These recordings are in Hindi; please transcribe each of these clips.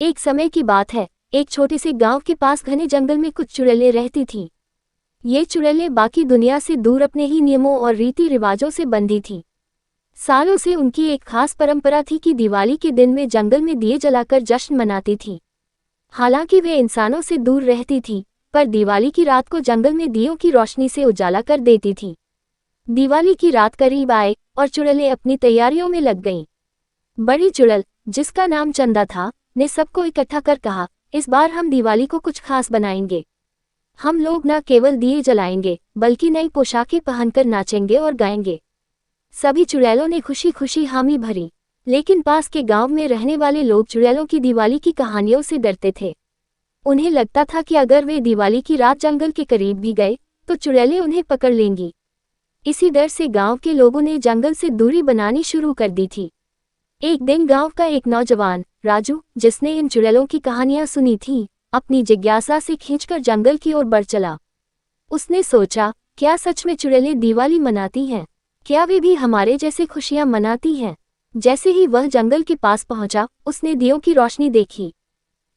एक समय की बात है, एक छोटे से गांव के पास घने जंगल में कुछ चुड़ैलें रहती थीं। ये चुड़ैलें बाकी दुनिया से दूर अपने ही नियमों और रीति रिवाजों से बंधी थीं। सालों से उनकी एक खास परंपरा थी कि दिवाली के दिन वे जंगल में दिए जलाकर जश्न मनाती थीं। हालांकि वे इंसानों से दूर रहती थीं, पर दिवाली की रात को जंगल में दियों की रोशनी से उजाला कर देती थीं। दिवाली की रात करीब आए और चुड़ैलें अपनी तैयारियों में लग गईं। बड़ी चुड़ैल, जिसका नाम चंदा था, ने सबको इकट्ठा कर कहा, इस बार हम दिवाली को कुछ खास बनाएंगे। हम लोग न केवल दिए जलाएंगे, बल्कि नई पोशाकें पहनकर नाचेंगे और गाएंगे। सभी चुड़ैलों ने खुशी खुशी हामी भरी। लेकिन पास के गांव में रहने वाले लोग चुड़ैलों की दिवाली की कहानियों से डरते थे। उन्हें लगता था कि अगर वे दिवाली की रात जंगल के करीब भी गए तो चुड़ैलें उन्हें पकड़ लेंगी। इसी डर से गांव के लोगों ने जंगल से दूरी बनानी शुरू कर दी थी। एक दिन गांव का एक नौजवान राजू, जिसने इन चुड़ैलों की कहानियां सुनी थीं, अपनी जिज्ञासा से खींचकर जंगल की ओर बढ़ चला। उसने सोचा, क्या सच में चुड़ैलें दिवाली मनाती हैं? क्या वे भी हमारे जैसे खुशियां मनाती हैं? जैसे ही वह जंगल के पास पहुंचा, उसने दियों की रोशनी देखी।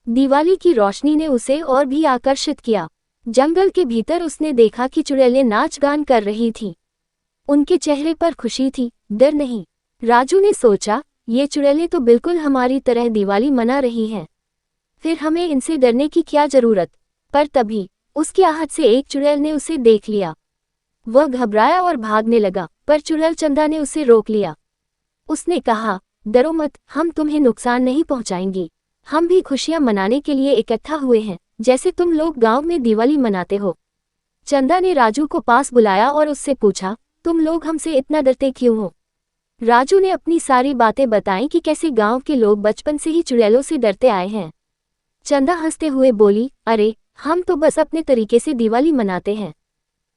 दिवाली की रोशनी ने उसे और भी आकर्षित किया। जंगल के भीतर उसने देखा कि चुड़ैलें नाच गान कर रही थीं। उनके चेहरे पर खुशी थी, डर नहीं। राजू ने सोचा, ये चुड़ैलें तो बिल्कुल हमारी तरह दिवाली मना रही हैं। फिर हमें इनसे डरने की क्या जरूरत? पर तभी उसकी आहट से एक चुड़ैल ने उसे देख लिया। वह घबराया और भागने लगा, पर चुड़ैल चंदा ने उसे रोक लिया। उसने कहा, डरो मत, हम तुम्हें नुकसान नहीं पहुंचाएंगी। हम भी खुशियां मनाने के लिए इकट्ठा हुए हैं, जैसे तुम लोग गांव में दिवाली मनाते हो। चंदा ने राजू को पास बुलाया और उससे पूछा, तुम लोग हमसे इतना डरते क्यों हो? राजू ने अपनी सारी बातें बताईं कि कैसे गांव के लोग बचपन से ही चुड़ैलों से डरते आए हैं। चंदा हंसते हुए बोली, अरे, हम तो बस अपने तरीके से दिवाली मनाते हैं।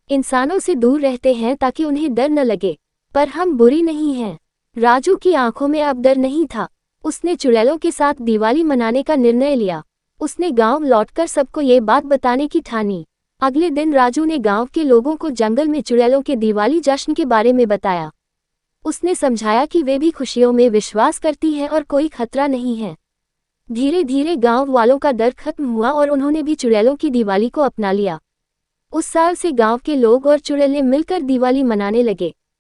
इंसानों से दूर रहते हैं ताकि उन्हें डर न लगे, पर हम बुरी नहीं हैं। राजू की आंखों में अब डर नहीं था। उसने चुड़ैलों के साथ दिवाली मनाने का निर्णय लिया। उसने गांव लौटकर सबको ये बात बताने की ठानी। अगले दिन राजू ने गांव के लोगों को जंगल में चुड़ैलों के दिवाली जश्न के बारे में बताया। उसने समझाया कि वे भी खुशियों में विश्वास करती हैं और कोई खतरा नहीं है। धीरे धीरे गांव वालों का डर खत्म हुआ और उन्होंने भी चुड़ैलों की दिवाली को अपना लिया। उस साल से गांव के लोग और चुड़ैलें मिलकर दिवाली मनाने लगे।